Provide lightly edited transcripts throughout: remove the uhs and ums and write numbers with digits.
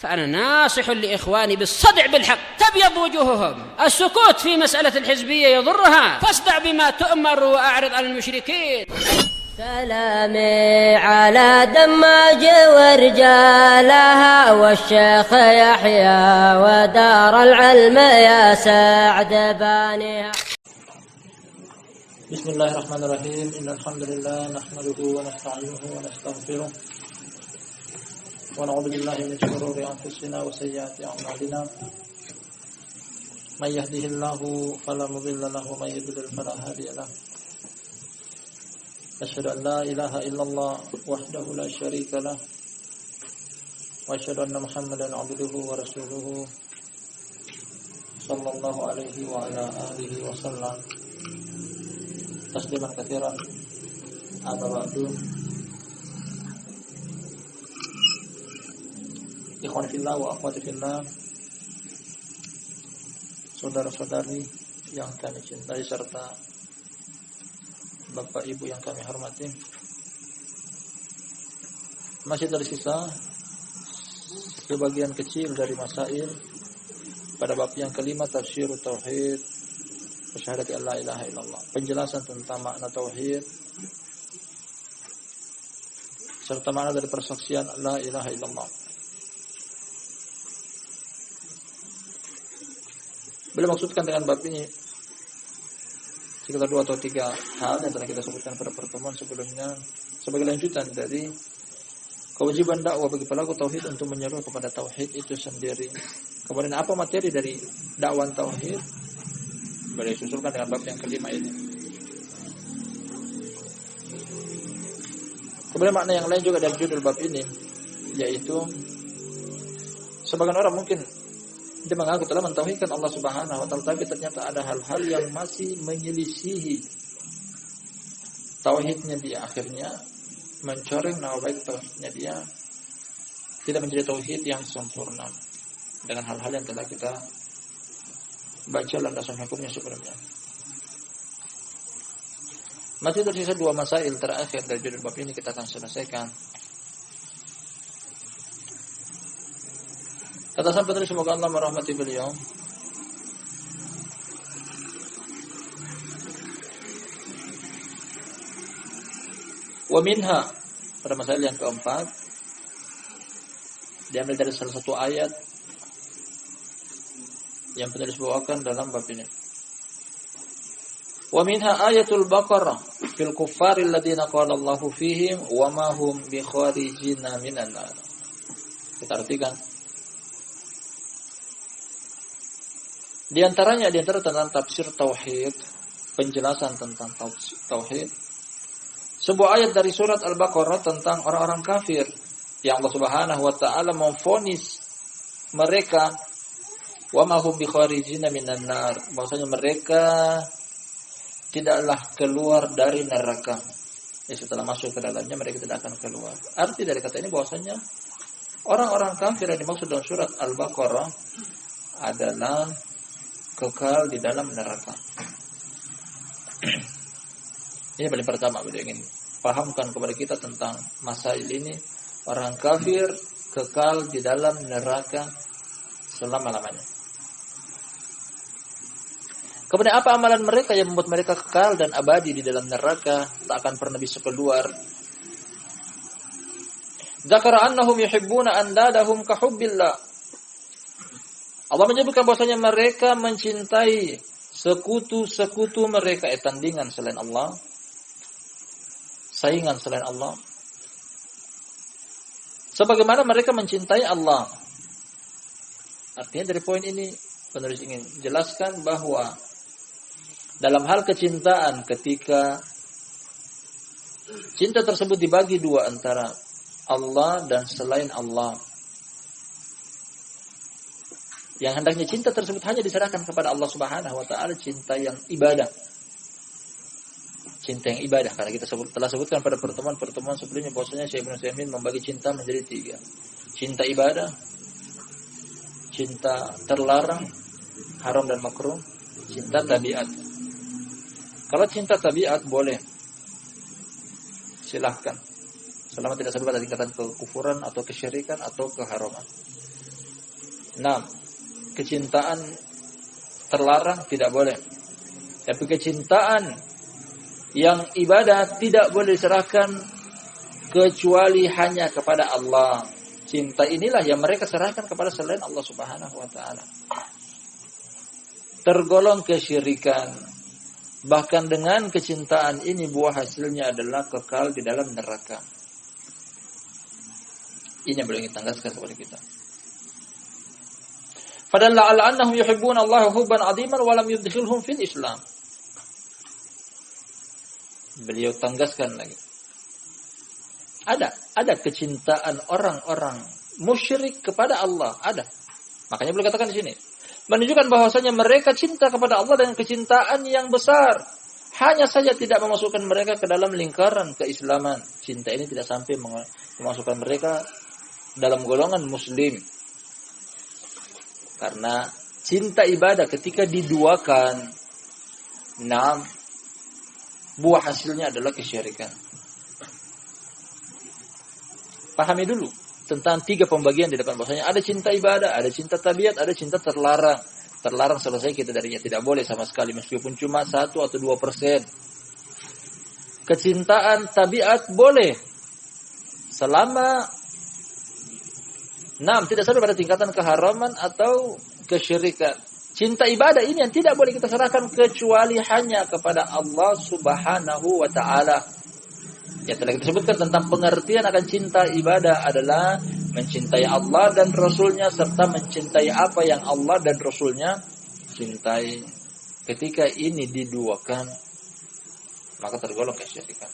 فأنا ناصح لإخواني بالصدع بالحق تبيض وجوههم. السكوت في مسألة الحزبية يضرها، فاصدع بما تؤمر وأعرض عن المشركين. سلامي على دماج ورجالها والشيخ يحيى ودار العلم يا سعد بانيها. بسم الله الرحمن الرحيم. إن الحمد لله نحمده ونستعينه ونستغفره ونعوذ بالله من شرور أنفسنا وسيئات أعمالنا. من يهده الله فلا مضل له ومن يضلل فلا هادي له. أشهد أن لا إله إلا الله وحده لا شريك له وأشهد أن محمدا عبده ورسوله صلى الله عليه وعلى آله وسلم تسليما كثيرا. أما بعد، ikhwan fillah wa akhwati fillah, saudara-saudari yang kami cintai serta Bapak Ibu yang kami hormati, masih tersisa sebagian kecil dari masail pada bab yang kelima, tafsir tauhid syahadat la ilaha illallah, penjelasan tentang makna tauhid serta makna dari persaksian la ilaha illallah. Beliau maksudkan dengan bab ini sekitar 2 atau 3 hal yang telah kita sebutkan pada pertemuan sebelumnya sebagai lanjutan dari kewajiban dakwah bagi pelaku tauhid untuk menyeru kepada tauhid itu sendiri. Kemudian apa materi dari dakwah tauhid? Beliau susulkan dengan bab yang kelima ini. Kemudian makna yang lain juga dari judul bab ini, yaitu sebagian orang mungkin dia mengaku telah mentauhidkan Allah Subhanahu wa taala, tapi ternyata ada hal-hal yang masih menyelisihi tauhidnya dia, akhirnya mencoreng nama baik tauhidnya dia, tidak menjadi tauhid yang sempurna dengan hal-hal yang telah kita baca landasan hukumnya sebelumnya. Masih tersisa 2 masail terakhir dari judul bab ini, kita akan selesaikan. Kata sang penulis, semoga Allah merahmati beliau, wa minha, pada masalah yang keempat, diambil dari salah satu ayat yang penulis bawakan dalam bab ini. Wa minha ayatul Baqarah fil kuffaril ladzina qala Allahu fihim wa ma hum bi kharijina minan nar. Kita artikan. Di antara tentang tafsir tauhid, penjelasan tentang tauhid, sebuah ayat dari surat Al-Baqarah tentang orang-orang kafir yang Allah Subhanahu wa taala memvonis mereka wa ma hum bi kharijina minan nar, bahwasanya mereka tidaklah keluar dari neraka. Setelah masuk ke dalamnya mereka tidak akan keluar. Arti dari kata ini bahwasanya orang-orang kafir yang dimaksud dalam surat Al-Baqarah adalah kekal di dalam neraka. Ini paling pertama beliau ingin pahamkan kepada kita tentang masail ini. Orang kafir kekal di dalam neraka selama-lamanya. Kemudian apa amalan mereka yang membuat mereka kekal dan abadi di dalam neraka, tak akan pernah bisa keluar? Dzakara annahum yuhibbuna andadahum ka hubbillah. Allah menyebutkan bahwasanya mereka mencintai sekutu-sekutu mereka, tandingan selain Allah, saingan selain Allah, sebagaimana mereka mencintai Allah. Artinya dari poin ini penulis ingin jelaskan bahwa dalam hal kecintaan, ketika cinta tersebut dibagi 2 antara Allah dan selain Allah, yang hendaknya cinta tersebut hanya diserahkan kepada Allah Subhanahu wa taala, cinta yang ibadah. Cinta yang ibadah, karena kita telah sebutkan pada pertemuan-pertemuan sebelumnya bahwasanya Syekh Ibnu Utsaimin membagi cinta menjadi 3. Cinta ibadah, cinta terlarang, haram dan makruh, cinta tabiat. Kalau cinta tabiat boleh, silahkan, selama tidak sampai pada tingkatan kekufuran atau kesyirikan atau keharaman. Nah, kecintaan terlarang tidak boleh. Tapi kecintaan yang ibadah tidak boleh diserahkan kecuali hanya kepada Allah. Cinta inilah yang mereka serahkan kepada selain Allah Subhanahu wa taala. Tergolong kesyirikan. Bahkan dengan kecintaan ini buah hasilnya adalah kekal di dalam neraka. Ini yang boleh kita tegaskan kepada kita. Fadalla ala annahum yuhibbuna Allah hubban 'aziman wa lam yudkhilhum fil Islam. Beliau tegaskan lagi. Ada kecintaan orang-orang musyrik kepada Allah, ada. Makanya beliau katakan di sini, menunjukkan bahwasanya mereka cinta kepada Allah dengan kecintaan yang besar. Hanya saja tidak memasukkan mereka ke dalam lingkaran keislaman. Cinta ini tidak sampai memasukkan mereka dalam golongan muslim. Karena cinta ibadah ketika diduakan, buah hasilnya adalah kesyirikan. Pahami dulu tentang 3 pembagian di depan bahwasanya ada cinta ibadah, ada cinta tabiat, ada cinta terlarang. Terlarang selesai kita darinya, tidak boleh sama sekali meskipun cuma 1 atau 2%. Kecintaan tabiat boleh selama tidak sampai pada tingkatan keharaman atau kesyirikan. Cinta ibadah ini yang tidak boleh kita serahkan kecuali hanya kepada Allah Subhanahu wa taala. Ya, telah kita sebutkan tentang pengertian akan cinta ibadah adalah mencintai Allah dan Rasulnya serta mencintai apa yang Allah dan Rasulnya cintai. Ketika ini diduakan, maka tergolong kesyirikan.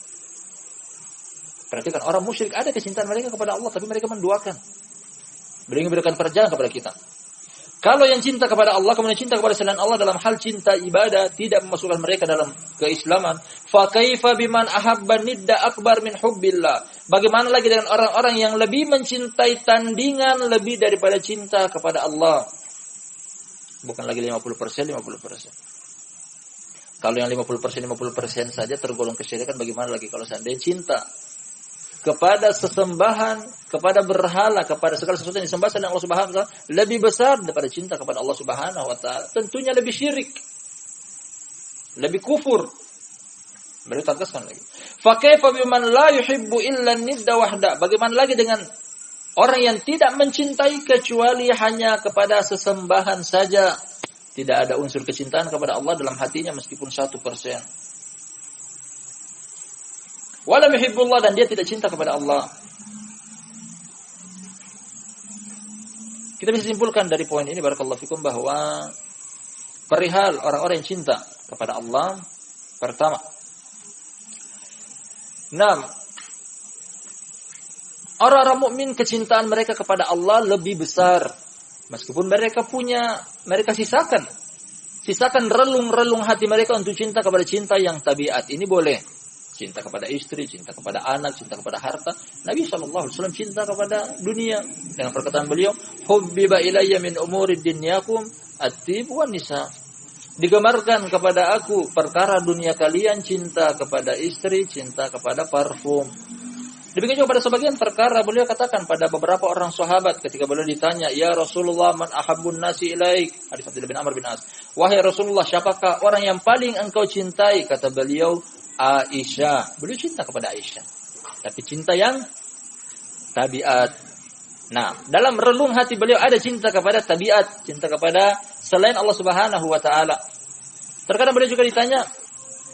Perhatikan, orang musyrik ada kecintaan mereka kepada Allah, tapi mereka menduakan. Beliau memberikan perjalanan kepada kita. Kalau yang cinta kepada Allah, kemudian cinta kepada selain Allah dalam hal cinta ibadah, tidak memasukkan mereka dalam keislaman. Fa kaifa biman ahabba nidda akbar min hubbillah. Bagaimana lagi dengan orang-orang yang lebih mencintai tandingan lebih daripada cinta kepada Allah? Bukan lagi 50%. Kalau yang 50% saja tergolong kesyirikan, bagaimana lagi kalau seandainya cinta kepada sesembahan, kepada berhala, kepada segala sesuatu yang disembah selain Allah Subhanahu wa taala lebih besar daripada cinta kepada Allah Subhanahu wa taala. Tentunya lebih syirik. Lebih kufur. Beliau tegaskan lagi. Fa kaifa biman la yuhibbu illa nidda wahda. Bagaimana lagi dengan orang yang tidak mencintai kecuali hanya kepada sesembahan saja. Tidak ada unsur kecintaan kepada Allah dalam hatinya meskipun 1%. Walam yuhibbullah, dan dia tidak cinta kepada Allah. Kita bisa simpulkan dari poin ini barakallahu fikum bahwa perihal orang-orang yang cinta kepada Allah, pertama, orang-orang mukmin kecintaan mereka kepada Allah lebih besar. Meskipun mereka sisakan relung-relung hati mereka untuk cinta kepada cinta yang tabiat. Ini boleh. Cinta kepada istri, cinta kepada anak, cinta kepada harta. Nabi SAW cinta kepada dunia. Dengan perkataan beliau, hubbiba ilayya min umuri dinyakum at-tib wan nisa. Digemarkan kepada aku perkara dunia kalian, cinta kepada istri, cinta kepada parfum. Demikian juga pada sebagian perkara beliau katakan pada beberapa orang sahabat ketika beliau ditanya, "Ya Rasulullah, man ahabbun nasi ilaik?" Hadis Abdullah bin Amr bin As. "Wahai Rasulullah, siapakah orang yang paling engkau cintai?" Kata beliau, Aisyah. Beliau cinta kepada Aisyah. Tapi cinta yang tabiat. Dalam relung hati beliau ada cinta kepada tabiat, cinta kepada selain Allah Subhanahu wa taala. Terkadang beliau juga ditanya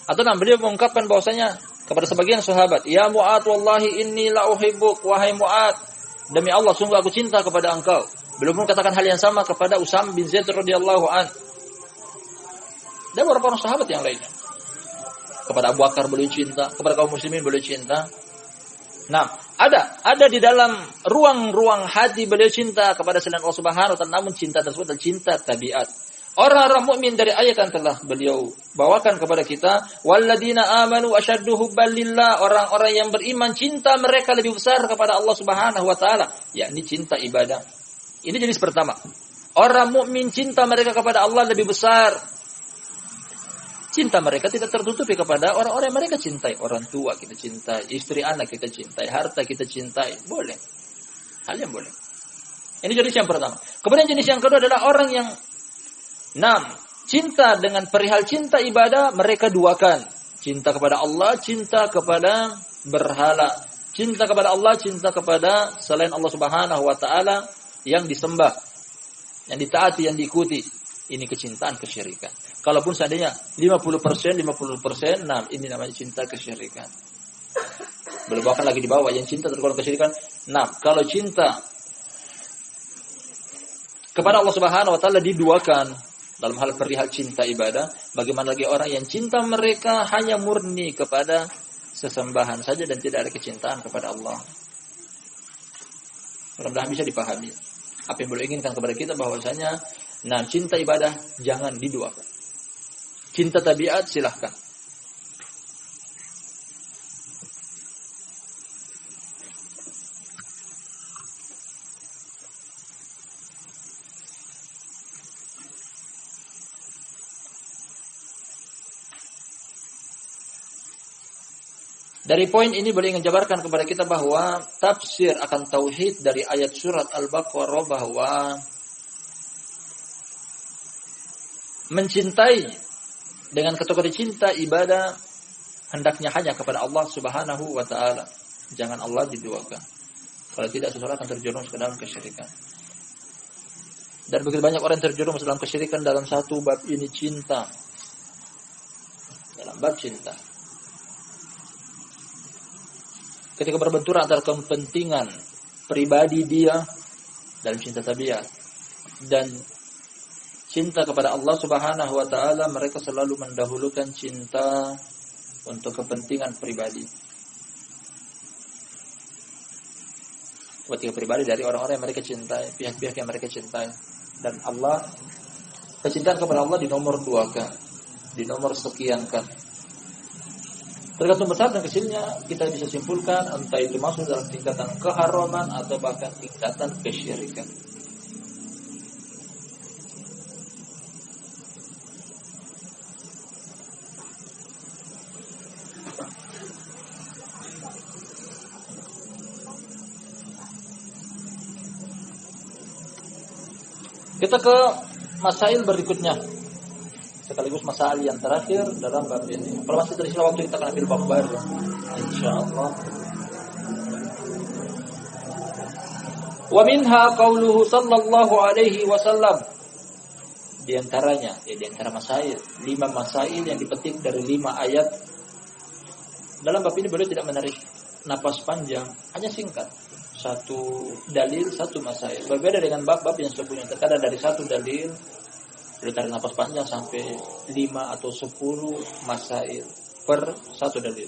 atau beliau mengungkapkan bahwasanya kepada sebagian sahabat, "Ya Mu'ad, wallahi inni la uhibbuk." Wahai Mu'ad, demi Allah sungguh aku cinta kepada engkau. Beliau pun katakan hal yang sama kepada Usam bin Zaid radhiyallahu an. Dan beberapa orang sahabat yang lainnya. Kepada Abu Bakar beliau cinta, kepada kaum muslimin beliau cinta. Ada di dalam ruang-ruang hati beliau cinta kepada selain Allah Subhanahu wa taala, namun cinta tersebut adalah cinta tabiat. Orang-orang mukmin dari ayat yang telah beliau bawakan kepada kita, walladzina amanu asyaddu hubban lillah, orang-orang yang beriman cinta mereka lebih besar kepada Allah Subhanahu wa taala, yakni cinta ibadah. Ini jenis pertama. Orang mukmin cinta mereka kepada Allah lebih besar. Cinta mereka tidak tertutupi kepada orang-orang yang mereka cintai. Orang tua kita cintai, istri anak kita cintai, harta kita cintai. Boleh. Hal yang boleh. Ini jenis yang pertama. Kemudian jenis yang kedua adalah orang yang cinta dengan perihal cinta ibadah mereka duakan. Cinta kepada Allah, cinta kepada berhala. Cinta kepada Allah, cinta kepada selain Allah Subhanahu wa taala yang disembah, yang ditaati, yang diikuti. Ini kecintaan kesyirikan. Kalaupun seandainya 50%, ini namanya cinta kesyirikan. Belum bahkan lagi di bawah yang cinta tergolong kesyirikan. Kalau cinta kepada Allah Subhanahu wa taala diduakan dalam hal perihal cinta ibadah, bagaimana lagi orang yang cinta mereka hanya murni kepada sesembahan saja dan tidak ada kecintaan kepada Allah. Mudah-mudahan bisa dipahami. Apa yang beliau inginkan kepada kita bahwasanya cinta ibadah jangan diduakan. Cinta tabiat silahkan. Dari poin ini boleh ingin jabarkan kepada kita bahwa tafsir akan tauhid dari ayat surat Al-Baqarah bahwa mencintai dengan kategori cinta ibadah hendaknya hanya kepada Allah Subhanahu wa taala. Jangan Allah diduakan. Kalau tidak seseorang akan terjerumus ke dalam kesyirikan. Dan begitu banyak orang terjerumus dalam kesyirikan dalam satu bab ini cinta. Dalam bab cinta. Ketika berbenturan antara kepentingan pribadi dia dalam cinta tabiat dan cinta kepada Allah Subhanahu wa taala, mereka selalu mendahulukan cinta untuk kepentingan pribadi. Kepentingan pribadi dari orang-orang yang mereka cintai, pihak-pihak yang mereka cintai. Dan Allah, kecintaan kepada Allah dinomor duakan, dinomor sekiankan. Tergantung besar dan kecilnya kita bisa simpulkan entah itu masuk dalam tingkatan keharaman atau bahkan tingkatan kesyirikan. Kita ke masail berikutnya. Sekaligus masalah yang terakhir dalam bab ini. Kalau masih tersisa waktu kita akan ambil bab baru, insyaallah. Wa minha qauluhu sallallahu alaihi wasallam. Di antaranya, di antara masail, 5 masail yang dipetik dari 5 ayat. Dalam bab ini beliau tidak menarik napas panjang, hanya singkat. Satu dalil, satu masail. Berbeda dengan bab-bab yang sebelumnya. Terkadang dari satu dalil beliau tarik nafas panjang sampai 5 atau 10 masail per satu dalil.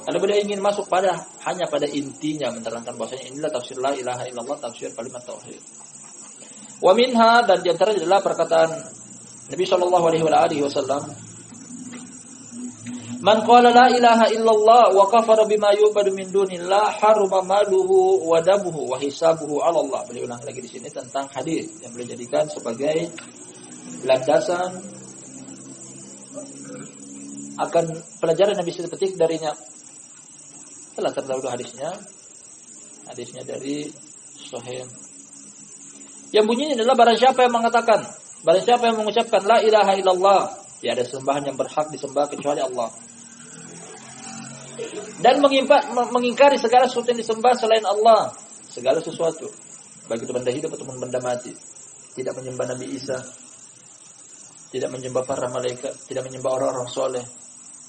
Kalau beliau ingin masuk hanya pada intinya, menerangkan bahwasanya inilah tafsir la ilaha illallah, tafsir kalimat tauhid. Wa minha, dan di antaranya adalah perkataan Nabi sallallahu alaihi wasallam, man qala la ilaha illallah wa kafara bima yu'badu min dunillah haruma maluhu wa damuhu wa hisabuhu 'ala Allah. Beliau ulang lagi di sini tentang hadis yang beliau jadikan sebagai landasan akan pelajaran yang bisa dipetik darinya. Telah terdahulu hadisnya dari Sahih. Yang bunyinya adalah barang siapa yang mengatakan, barang siapa yang mengucapkan la ilaha illallah, tiada sembahan yang berhak disembah kecuali Allah, dan mengingkari segala sesuatu yang disembah selain Allah, segala sesuatu, baik itu benda hidup ataupun benda mati, tidak menyembah Nabi Isa, tidak menyembah para malaikat, tidak menyembah orang-orang soleh,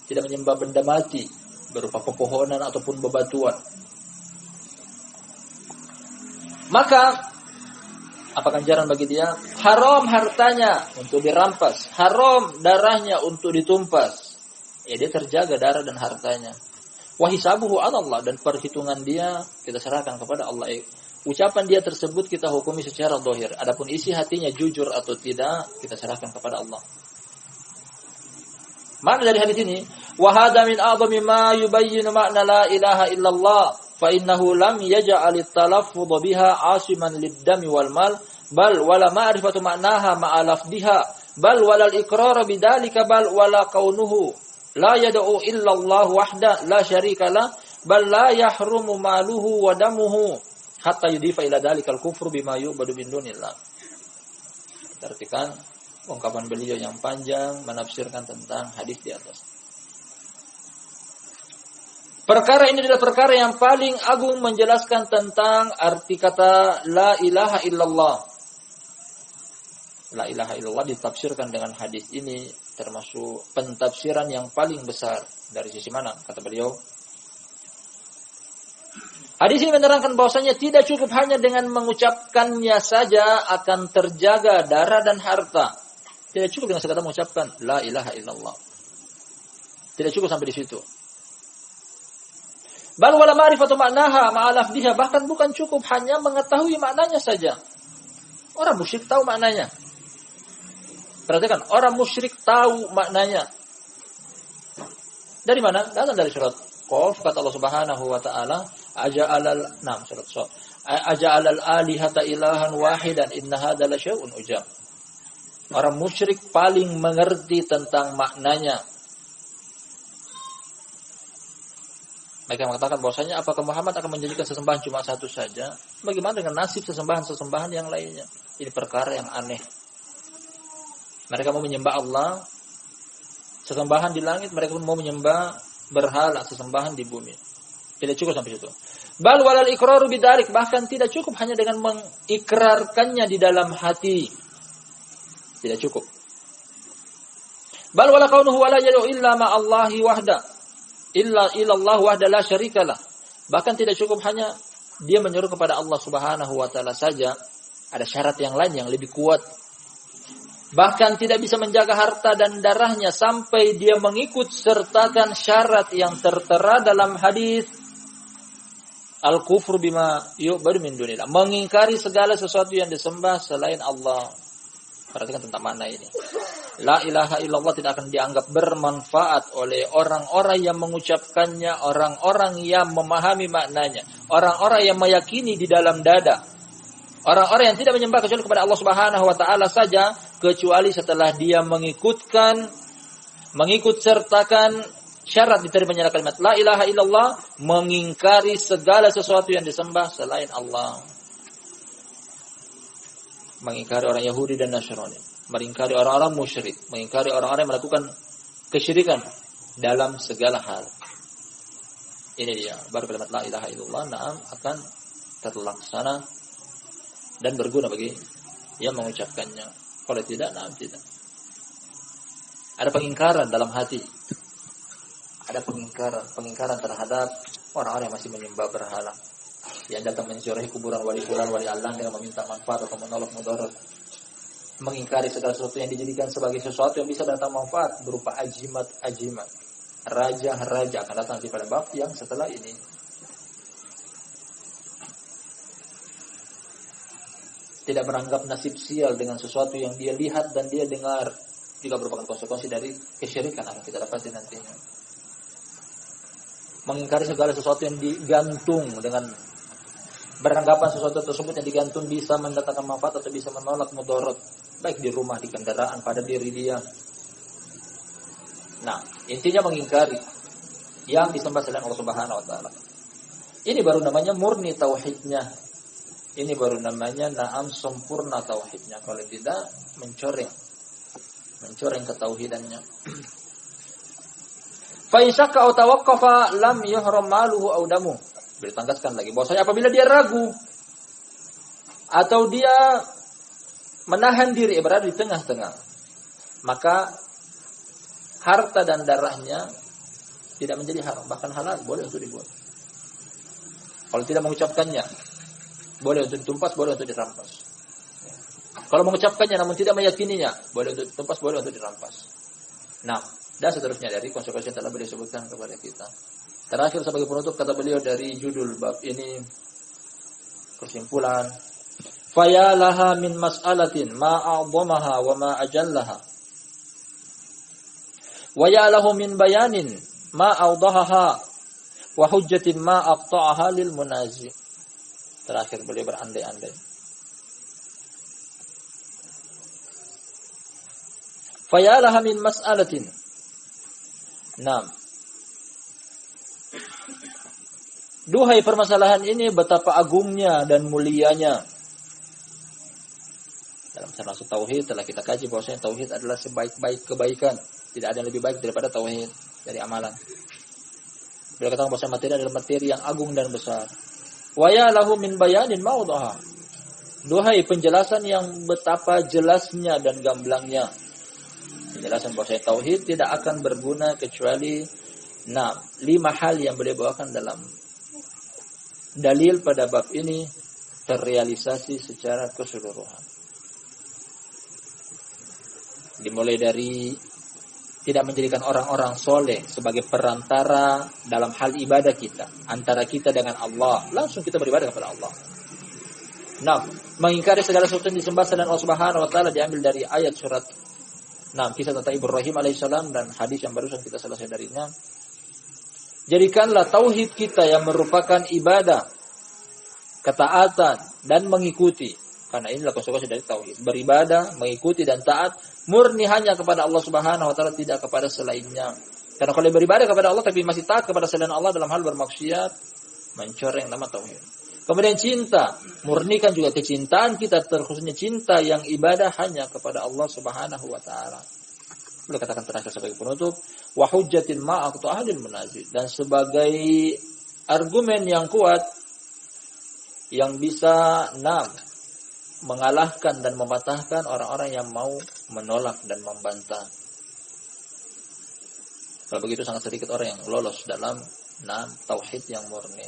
tidak menyembah benda mati berupa pepohonan ataupun bebatuan, maka apa ganjaran bagi dia? Haram hartanya untuk dirampas, haram darahnya untuk ditumpas. Ya, dia terjaga darah dan hartanya. Wa hisabuhu 'ala Allah, dan perhitungan dia kita serahkan kepada Allah. Ucapan dia tersebut kita hukumi secara zahir. Adapun isi hatinya jujur atau tidak, kita serahkan kepada Allah. Makna dari hadis ini, wa hadza min a'zami ma yubayyinu ma'na la ilaha illallah, fa innahu lam yaj'al at-talaffuz biha 'asiman lid-dami wal mal, bal wala ma'rifatu ma'naha ma'a lafdhiha, bal wala al-iqrar bidzalika, bal wala kaunuhu la yad'u illa Allah wahda la syarika lah, bal la yahrumu maluhu wa damuhu hatta yudifa ila dalikal kufru bima yu'badu min dunillah. Artikan ungkapan beliau yang panjang menafsirkan tentang hadis di atas. Perkara ini adalah perkara yang paling agung menjelaskan tentang arti kata la ilaha illallah. La ilaha illallah ditafsirkan dengan hadis ini termasuk pentafsiran yang paling besar. Dari sisi mana? Kata beliau, hadis ini menerangkan bahwasanya tidak cukup hanya dengan mengucapkannya saja akan terjaga darah dan harta. Tidak cukup dengan sekadar mengucapkan la ilaha illallah. Tidak cukup sampai di situ. Bal wala ma'rifatu ma'naha ma'a lafdhiha, bahkan bukan cukup hanya mengetahui maknanya saja. Orang musyrik tahu maknanya. Perhatikan, orang musyrik tahu maknanya. Dari mana? Datang dari surat Qaf, kata Allah Subhanahu wa taala, aja'alal alihata ilahan wahidan inna hadza la syai'un ujab. Orang musyrik paling mengerti tentang maknanya. Mereka mengatakan bahwasanya apakah Muhammad akan menjadikan sesembahan cuma satu saja? Bagaimana dengan nasib sesembahan-sesembahan yang lainnya? Ini perkara yang aneh. Mereka mau menyembah Allah, sesembahan di langit, mereka pun mau menyembah berhala, sesembahan di bumi. Tidak cukup sampai situ. Bal walal iqraru bidzalik, bahkan tidak cukup hanya dengan mengikrarkannya di dalam hati. Tidak cukup. Bal wala kaunuhu wala yad'u illa ma Allahi wahda. Illa ilallah wahda la syarikalah. Bahkan tidak cukup hanya dia menyeru kepada Allah Subhanahu wa taala saja, ada syarat yang lain yang lebih kuat. Bahkan tidak bisa menjaga harta dan darahnya sampai dia mengikut sertakan syarat yang tertera dalam hadis al-kufru bima yu'badu min dunillah, mengingkari segala sesuatu yang disembah selain Allah. Perhatikan tentang makna ini. La ilaha illallah tidak akan dianggap bermanfaat oleh orang-orang yang mengucapkannya, orang-orang yang memahami maknanya, orang-orang yang meyakini di dalam dada, orang-orang yang tidak menyembah kecuali kepada Allah Subhanahu wa taala saja, kecuali setelah dia mengikut sertakan syarat diterimanya kalimat la ilaha illallah, mengingkari segala sesuatu yang disembah selain Allah. Mengingkari orang Yahudi dan Nasrani, mengingkari orang-orang musyrik, mengingkari orang-orang yang melakukan kesyirikan dalam segala hal. Ini dia, baru kalimat la ilaha illallah akan terlaksana dan berguna bagi yang mengucapkannya. Kalau tidak, tidak. Ada pengingkaran dalam hati. Ada pengingkaran terhadap orang-orang yang masih menyembah berhala, yang datang menziarahi kuburan wali fulan, wali Allah dengan meminta manfaat atau menolak mudarat. Mengingkari segala sesuatu yang dijadikan sebagai sesuatu yang bisa datang manfaat berupa ajimat. Raja-raja akan datang di pada bab yang setelah ini. Tidak beranggap nasib sial dengan sesuatu yang dia lihat dan dia dengar, juga merupakan konsekuensi dari kesyirikan akan kita dapati nantinya. Mengingkari segala sesuatu yang digantung dengan beranggapan sesuatu tersebut yang digantung bisa mendatangkan manfaat atau bisa menolak mudarat, baik di rumah, di kendaraan, pada diri dia. Nah, intinya mengingkari yang disembah selain Allah Subhanahu wa taala. Ini baru namanya murni tauhidnya. Ini baru namanya sempurna tauhidnya. Kalau tidak, mencoreng ketauhidannya. Fa in syakka aw tawaqqafa lam yuhram maluhu aw damuh. Ditanggaskan lagi bahwasanya apabila dia ragu atau dia menahan diri, berada di tengah-tengah, maka harta dan darahnya tidak menjadi haram, bahkan halal, boleh untuk dibuat. Kalau tidak mengucapkannya, boleh untuk ditumpas, boleh untuk dirampas. Kalau mengucapkannya namun tidak meyakininya, boleh untuk ditumpas, boleh untuk dirampas. Nah, dan seterusnya dari konsekuensi yang telah beliau sebutkan kepada kita. Terakhir sebagai penutup kata beliau dari judul bab ini, kesimpulan, faya laha min mas'alatin ma a'dhamaha wa ma ajallaha wa ya lahu min bayanin ma awdahaha wa hujjatin ma aqta'aha lil munazi. Terakhir beliau berandai-andai. Faya laha min mas'alatin. Duhai permasalahan ini betapa agungnya dan mulianya. Dalam termasuk tauhid telah kita kaji bahwasanya tauhid adalah sebaik-baik kebaikan. Tidak ada yang lebih baik daripada tauhid dari amalan. Beliau katakan bahwa materi adalah materi yang agung dan besar. Wa ya lahu min bayanin mawdaha. Duhai penjelasan yang betapa jelasnya dan gamblangnya. Penjelasan bahwa tauhid tidak akan berguna kecuali 5 hal yang beliau bawakan dalam dalil pada bab ini terrealisasi secara keseluruhan. Dimulai dari tidak menjadikan orang-orang soleh sebagai perantara dalam hal ibadah kita. Antara kita dengan Allah. Langsung kita beribadah kepada Allah. Mengingkari segala sesuatu yang disembah selain Allah Subhanahu wa taala diambil dari ayat surat 6 kisah tentang Ibrahim alaihissalam dan hadis yang barusan kita selesai darinya. Jadikanlah tauhid kita yang merupakan ibadah, ketaatan dan mengikuti. Karena inilah konsekuensi dari tauhid. Beribadah, mengikuti dan taat murni hanya kepada Allah Subhanahu wa taala, tidak kepada selainnya. Karena kalau beribadah kepada Allah tapi masih taat kepada selain Allah dalam hal bermaksiat, mencoreng nama tauhid. Kemudian cinta, murnikan juga kecintaan kita, terkhususnya cinta yang ibadah hanya kepada Allah Subhanahu wa taala. Beliau katakan terakhir sebagai penutup, wa hujjatin ma'aqtu ahlil munazil, dan sebagai argumen yang kuat yang bisa mengalahkan dan mematahkan orang-orang yang mau menolak dan membantah. Kalau begitu sangat sedikit orang yang lolos dalam tauhid yang murni.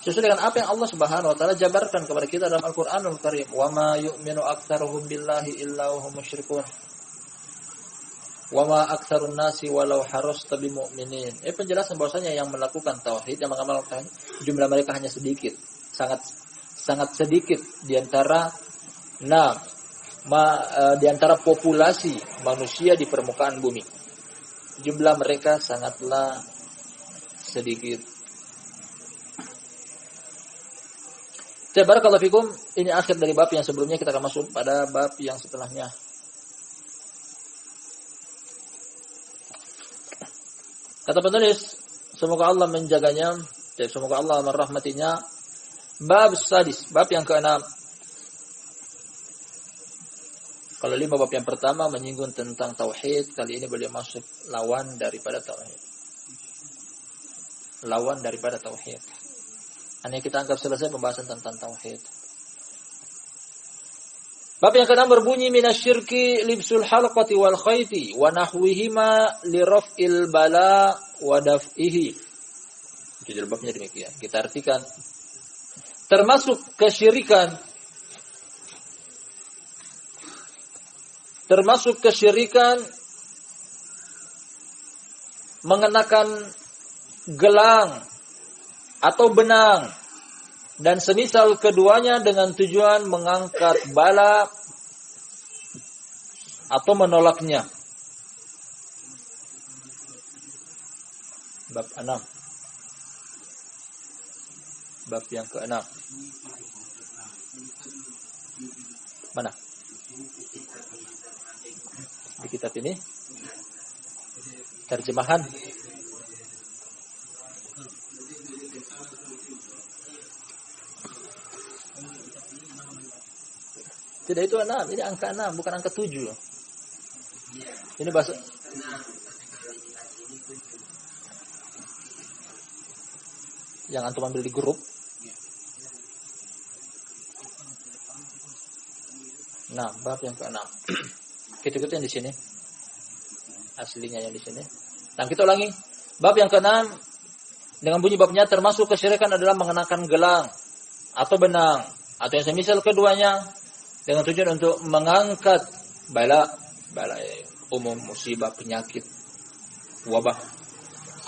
Sesuai dengan apa yang Allah Subhanahu wa taala jabarkan kepada kita dalam Al-Qur'anul Karim, "Wa ma yu'minu aktsaruhum billahi illa hum musyrikun. Wa ma aktsarun nasi walau harasta bimu'minin." Penjelasan bahwasanya yang melakukan tauhid, yang mengamalkan jumlah mereka hanya sedikit, sangat sedikit di antara di antara populasi manusia di permukaan bumi. Jumlah mereka sangatlah sedikit. Barakallahu fikum, ini akhir dari bab yang sebelumnya, kita akan masuk pada bab yang setelahnya. Kata penulis, semoga Allah menjaganya, semoga Allah merahmatinya. Bab sadis, bab yang ke-6. Kalau 5 bab yang pertama menyinggung tentang tauhid, kali ini beliau masuk lawan daripada tauhid. Lawan daripada tauhid. Hanya kita anggap selesai pembahasan tentang tauhid. Bab yang ke-6 berbunyi, minasyirki libsul halqati wal khayti wa nahwihima li raf'il bala wa daf'ihi. Judul babnya demikian. Kita artikan, termasuk kesyirikan mengenakan gelang atau benang dan semisal keduanya dengan tujuan mengangkat bala atau menolaknya. Bab 6. Bab yang ke-6. Mana? Di kitab ini terjemahan. Tidak, itu 6, ini angka 6, bukan angka 7. Ini bahasa yang antum ambil di grup. Nah, bab yang ke-6. Kita ikutin di sini. Aslinya yang di sini. Nah, kita ulangi. Bab yang ke-6 dengan bunyi babnya, termasuk kesyirikan adalah mengenakan gelang atau benang atau yang semisal keduanya dengan tujuan untuk mengangkat bala umum, musibah, penyakit, wabah,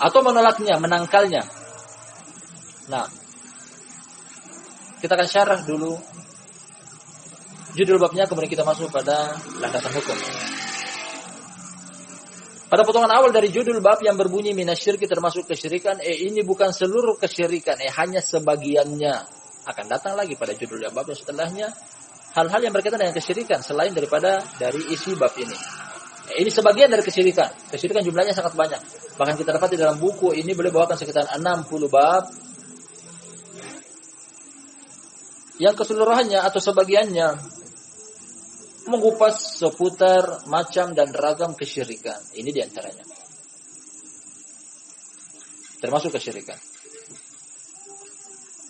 atau menolaknya, menangkalnya. Nah, kita akan syarah dulu judul babnya, kemudian kita masuk pada landasan hukum. Pada potongan awal dari judul bab yang berbunyi minasyirki, termasuk kesyirikan, ini bukan seluruh kesyirikan, hanya sebagiannya. Akan datang lagi pada judul bab yang setelahnya hal-hal yang berkaitan dengan kesyirikan selain dari isi bab ini. Ini sebagian dari kesyirikan. Kesyirikan jumlahnya sangat banyak. Bahkan kita dapat di dalam buku ini boleh bawakan sekitar 60 bab yang keseluruhannya atau sebagiannya mengupas seputar macam dan ragam kesyirikan. Ini diantaranya. Termasuk kesyirikan.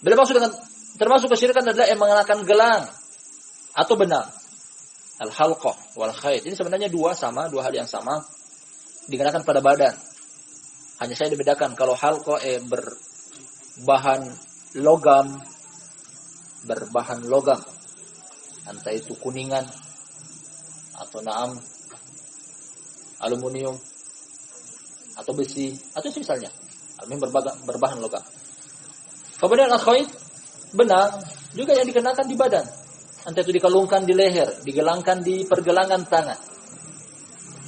Bila maksud dengan termasuk kesyirikan adalah yang mengenakan gelang atau benang. Al-halqah wal khayt. Ini sebenarnya dua hal yang sama dikenakan pada badan. Hanya saya dibedakan kalau halqah berbahan logam, entah itu kuningan atau aluminium atau besi atau misalnya aluminium berbahan logam. Kemudian al-khayt, benang juga yang dikenakan di badan. Entah itu dikalungkan di leher, digelangkan di pergelangan tangan.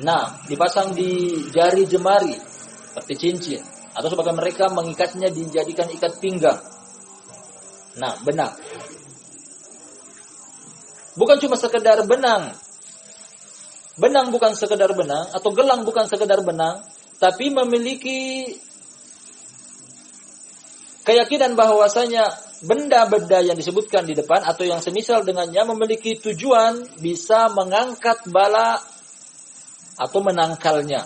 Nah, dipasang di jari jemari seperti cincin, atau sebagian mereka mengikatnya dijadikan ikat pinggang. Nah, benang. Bukan cuma sekedar benang. Benang bukan sekedar benang, atau gelang bukan sekedar benang, tapi memiliki keyakinan bahwasanya benda-benda yang disebutkan di depan atau yang semisal dengannya memiliki tujuan bisa mengangkat bala atau menangkalnya.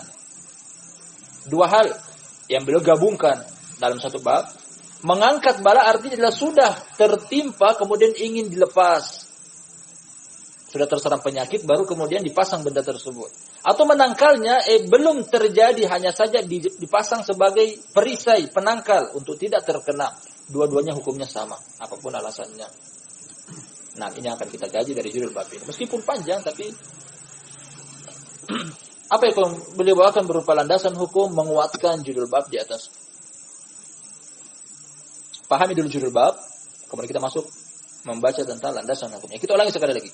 Dua hal yang beliau gabungkan dalam satu bab. Mengangkat bala artinya adalah sudah tertimpa kemudian ingin dilepas. Sudah terserang penyakit baru kemudian dipasang benda tersebut. Atau menangkalnya belum terjadi, hanya saja dipasang sebagai perisai, penangkal untuk tidak terkena. Dua-duanya hukumnya sama, apapun alasannya. Nah, ini akan kita kaji dari judul bab ini. Meskipun panjang, tapi apa yang beliau bawakan berupa landasan hukum menguatkan judul bab di atas. Pahami dulu judul bab, kemudian kita masuk membaca tentang landasan hukumnya. Kita ulangi sekali lagi.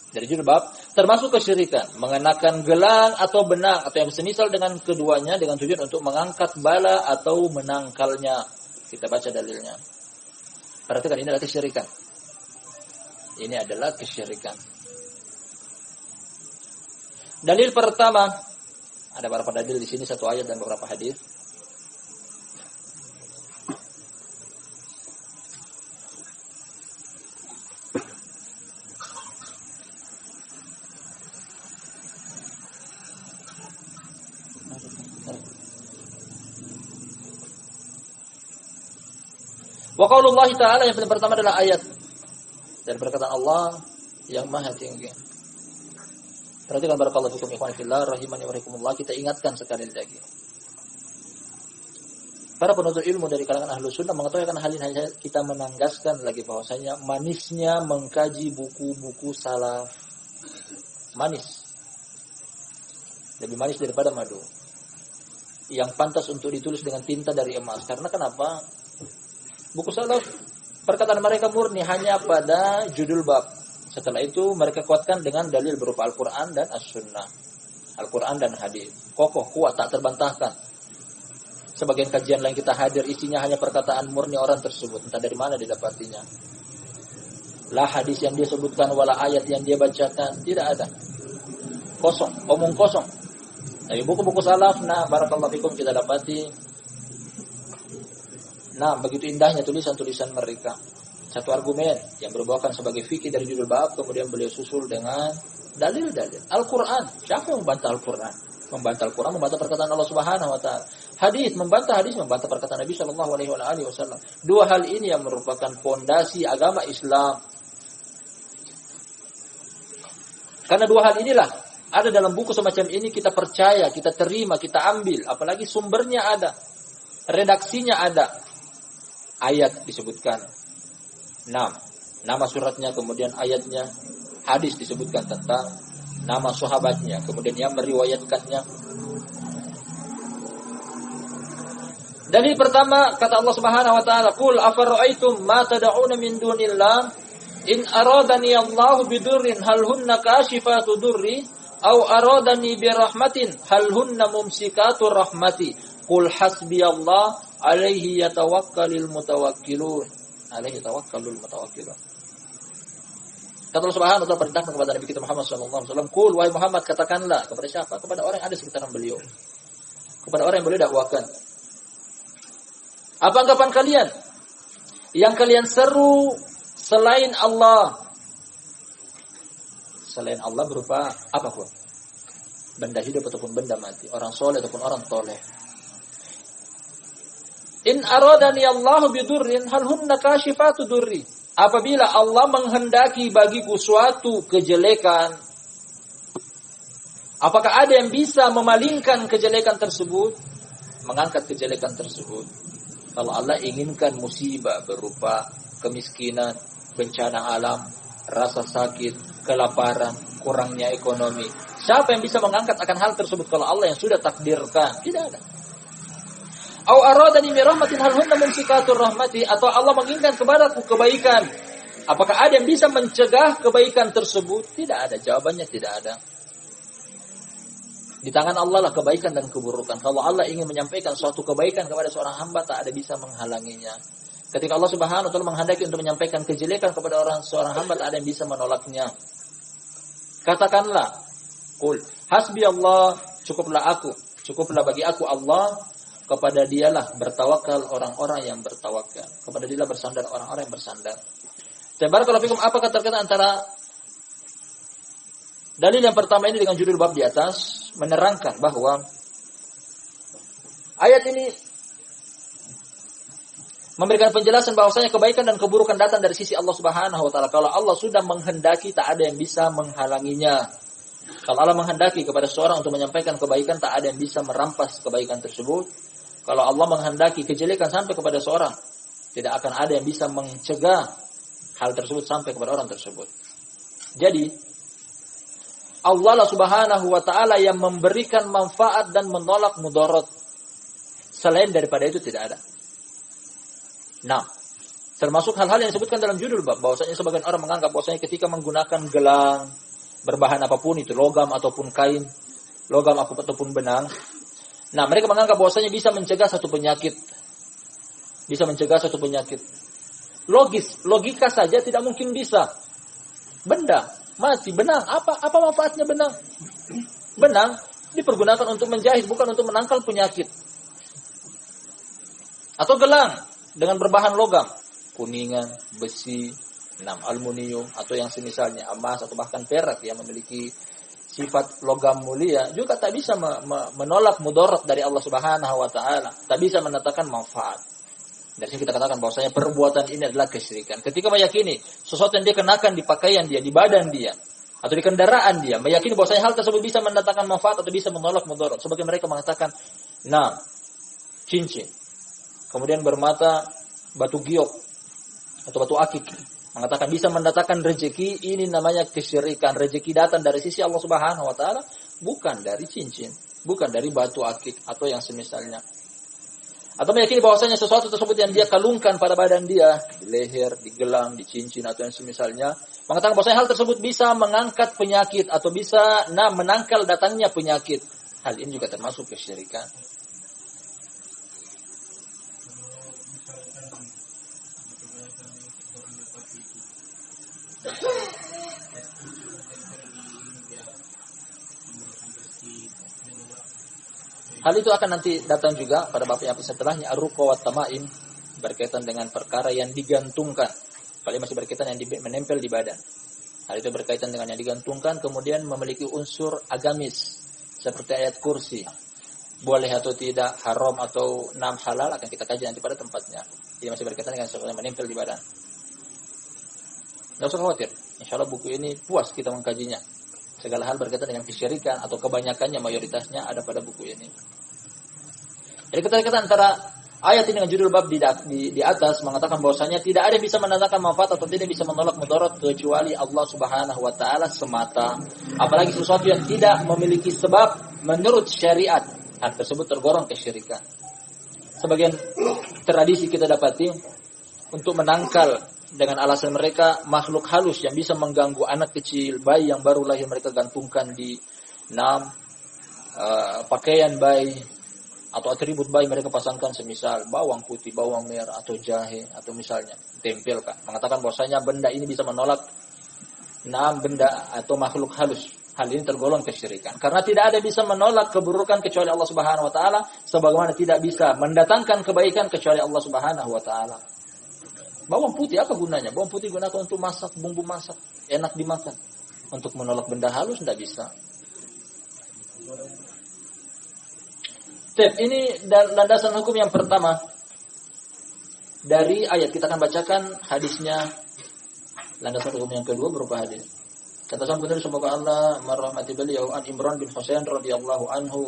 Dari judul bab, termasuk kesyirikan, mengenakan gelang atau benang atau yang semisal dengan keduanya dengan tujuan untuk mengangkat bala atau menangkalnya. Kita baca dalilnya. Perhatikan, ini adalah kesyirikan. Ini adalah kesyirikan. Dalil pertama, ada beberapa dalil di sini, satu ayat dan beberapa hadis. Wa qaulullah ta'ala, yang pertama adalah ayat dari perkataan Allah yang maha tinggi. Perhatikan barakallahu fikum ikhwan fillah rahimani wa rahimakumullah, kita ingatkan sekali lagi. Para penuntut ilmu dari kalangan ahlu sunnah mengetahui akan hal ini, hanya kita menanggaskan lagi bahwasanya manisnya mengkaji buku-buku salaf. Manis. Lebih manis daripada madu. Yang pantas untuk ditulis dengan tinta dari emas. Karena kenapa? Buku salaf, perkataan mereka murni hanya pada judul bab. Setelah itu mereka kuatkan dengan dalil berupa Al-Quran dan As-Sunnah. Al-Quran dan hadis. Kokoh, kuat, tak terbantahkan. Sebagian kajian lain kita hadir, isinya hanya perkataan murni orang tersebut. Entah dari mana didapatinya. Lah hadis yang dia sebutkan, wala ayat yang dia bacakan. Tidak ada. Kosong, omong kosong. Tapi buku-buku salaf, nah barakallahu fikum kita dapati. Nah, begitu indahnya tulisan-tulisan mereka. Satu argumen yang berbawakan sebagai fikih dari judul bab, kemudian beliau susul dengan dalil-dalil. Al-Quran, siapa yang membantah Al-Quran? Membantah Al-Quran, membantah perkataan Allah Subhanahu Wa Taala. Hadis, membantah perkataan Nabi Shallallahu Alaihi Wasallam. Dua hal ini yang merupakan fondasi agama Islam. Karena dua hal inilah ada dalam buku semacam ini, kita percaya, kita terima, kita ambil. Apalagi sumbernya ada, redaksinya ada. Ayat disebutkan, nama suratnya, kemudian ayatnya. Hadis disebutkan tentang nama sahabatnya, kemudian yang meriwayatkannya. Dalil pertama, kata Allah Subhanahu wa taala, "Qul afara'aytum ma tad'una min dunillah in aradani Allahu bidurrin hal hunna kashifatu durri aw aradani birahmatin hal hunna mumsikatu rahmati qul hasbiyallah alaihi yatawakkalul mutawakkilun." Kata Allah Subhanahu wa taala perintahkan kepada Nabi kita Muhammad sallallahu alaihi wasallam, "Qul wahai Muhammad, katakanlah kepada siapa? Kepada orang yang ada sekitaran beliau. Kepada orang yang beliau dakwakan. Apa anggapan kalian? Yang kalian seru selain Allah. Selain Allah berupa apapun. Benda hidup ataupun benda mati, orang soleh ataupun orang toleh. In aradani Allahu bidurrin hal hunna kashifatu durri. Apabila Allah menghendaki bagiku suatu kejelekan, apakah ada yang bisa memalingkan kejelekan tersebut? Mengangkat kejelekan tersebut. Kalau Allah inginkan musibah berupa kemiskinan, bencana alam, rasa sakit, kelaparan, kurangnya ekonomi, siapa yang bisa mengangkat akan hal tersebut kalau Allah yang sudah takdirkan? Tidak ada. Au aradani bi rahmatin hal hunna mumsikatur rahmati, atau Allah menginginkan kepadaku kebaikan, apakah ada yang bisa mencegah kebaikan tersebut? Tidak ada, jawabannya tidak ada. Di tangan Allah lah kebaikan dan keburukan. Kalau Allah ingin menyampaikan suatu kebaikan kepada seorang hamba, tak ada bisa menghalanginya. Ketika Allah Subhanahu wa taala menghendaki untuk menyampaikan kejelekan kepada seorang hamba, tak ada yang bisa menolaknya. Katakanlah, qul hasbi Allah, cukuplah bagi aku Allah, kepada dialah bertawakal orang-orang yang bertawakal, kepada dialah bersandar orang-orang yang bersandar. Tabarakallahu fikum. Apa kata-kata antara dalil yang pertama ini dengan judul bab di atas menerangkan bahwa ayat ini memberikan penjelasan bahwasanya kebaikan dan keburukan datang dari sisi Allah Subhanahu wa taala. Kalau Allah sudah menghendaki, tak ada yang bisa menghalanginya. Kalau Allah menghendaki kepada seorang untuk menyampaikan kebaikan, tak ada yang bisa merampas kebaikan tersebut. Kalau Allah menghendaki kejelekan sampai kepada seorang, tidak akan ada yang bisa mencegah hal tersebut sampai kepada orang tersebut. Jadi Allah Subhanahu wa taala yang memberikan manfaat dan menolak mudarat. Selain daripada itu tidak ada. Nah, termasuk hal-hal yang disebutkan dalam judul bab, bahwasanya sebagian orang menganggap bahwasanya ketika menggunakan gelang berbahan apapun itu, logam ataupun kain, logam ataupun benang, nah mereka menganggap bahwasanya bisa mencegah satu penyakit. Bisa mencegah satu penyakit. Logika saja tidak mungkin bisa. Benda mati, benang, apa manfaatnya benang? Benang dipergunakan untuk menjahit, bukan untuk menangkal penyakit. Atau gelang dengan berbahan logam, kuningan, besi, aluminium, atau yang semisalnya, emas atau bahkan perak yang memiliki sifat logam mulia, juga tak bisa menolak mudarat dari Allah Subhanahu wa taala, tak bisa mendatangkan manfaat. Dari sini kita katakan bahwasanya perbuatan ini adalah kesyirikan. Ketika meyakini sesuatu yang dia kenakan di pakaian dia, di badan dia, atau di kendaraan dia, meyakini bahwasanya hal tersebut bisa mendatangkan manfaat atau bisa menolak mudarat. Sebagian mereka mengatakan, cincin, kemudian bermata batu giok atau batu akik, mengatakan bisa mendatangkan rezeki. Ini namanya kesyirikan. Rezeki datang dari sisi Allah Subhanahu wa taala, bukan dari cincin, bukan dari batu akik atau yang semisalnya. Atau meyakini bahwasanya sesuatu tersebut yang dia kalungkan pada badan dia, di leher, di gelang, di cincin atau yang semisalnya, mengatakan bahwasanya hal tersebut bisa mengangkat penyakit atau bisa menangkal datangnya penyakit. Hal ini juga termasuk kesyirikan. Hal itu akan nanti datang juga pada bab yang setelahnya, ar-ruqa wa tamaim, berkaitan dengan perkara yang digantungkan. Kali masih berkaitan yang menempel di badan. Hal itu berkaitan dengan yang digantungkan, kemudian memiliki unsur agamis seperti ayat kursi. Boleh atau tidak, haram atau halal, akan kita kaji nanti pada tempatnya. Ini masih berkaitan dengan sesuatu yang menempel di badan. Tidak usah khawatir, insyaallah buku ini puas kita mengkajinya. Segala hal berkaitan dengan kesyirikan atau kebanyakannya, mayoritasnya ada pada buku ini. Jadi kita antara ayat ini dengan judul bab di atas mengatakan bahwasanya tidak ada yang bisa mendatangkan manfaat atau tidak bisa menolak mudarat kecuali Allah Subhanahu wa taala semata. Apalagi sesuatu yang tidak memiliki sebab menurut syariat, hal tersebut tergolong kesyirikan. Sebagian tradisi kita dapati untuk menangkal dengan alasan mereka makhluk halus yang bisa mengganggu anak kecil, bayi yang baru lahir, mereka gantungkan di pakaian bayi atau atribut bayi, mereka pasangkan semisal bawang putih, bawang merah atau jahe atau misalnya tempelkan, mengatakan bahwasanya benda ini bisa menolak benda atau makhluk halus. Hal ini tergolong kesyirikan. Karena tidak ada bisa menolak keburukan kecuali Allah Subhanahu wa taala, sebagaimana tidak bisa mendatangkan kebaikan kecuali Allah Subhanahu wa taala. Bawang putih apa gunanya? Bawang putih gunakan untuk masak, bumbu masak, enak dimakan. Untuk menolak benda halus tidak bisa. Ini landasan hukum yang pertama dari ayat. Kita akan bacakan hadisnya. Landasan hukum yang kedua berupa hadis. Kata sang penulis, semoga Allah merahmati beliau, an Imran bin Husain radhiyallahu anhu,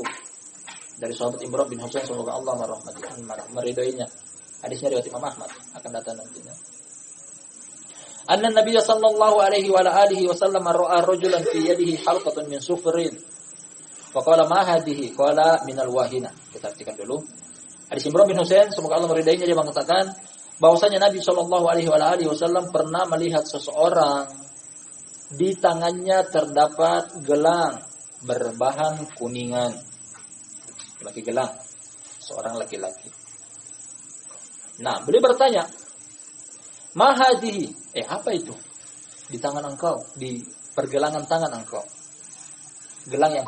dari sahabat Imran bin Husain, semoga Allah merahmati, meridainya. Hadisnya riwayat Imam Ahmad, akan datang nantinya. Anna Nabiy sallallahu alaihi wa alihi wasallam ra'a rajulan fi yadihi halqatun min sufrin. Faqala ma hadhihi? Qala min al-wahina. Kita artikan dulu. Hadis Imran bin Husain, semoga Allah meridainya, dia mengatakan bahwasanya Nabi sallallahu alaihi wa alihi wasallam pernah melihat seseorang di tangannya terdapat gelang berbahan kuningan. Laki gelang, seorang laki-laki. Nah, beliau bertanya, "Ma hadhihi?" Apa itu? Di tangan engkau, di pergelangan tangan engkau. Gelang yang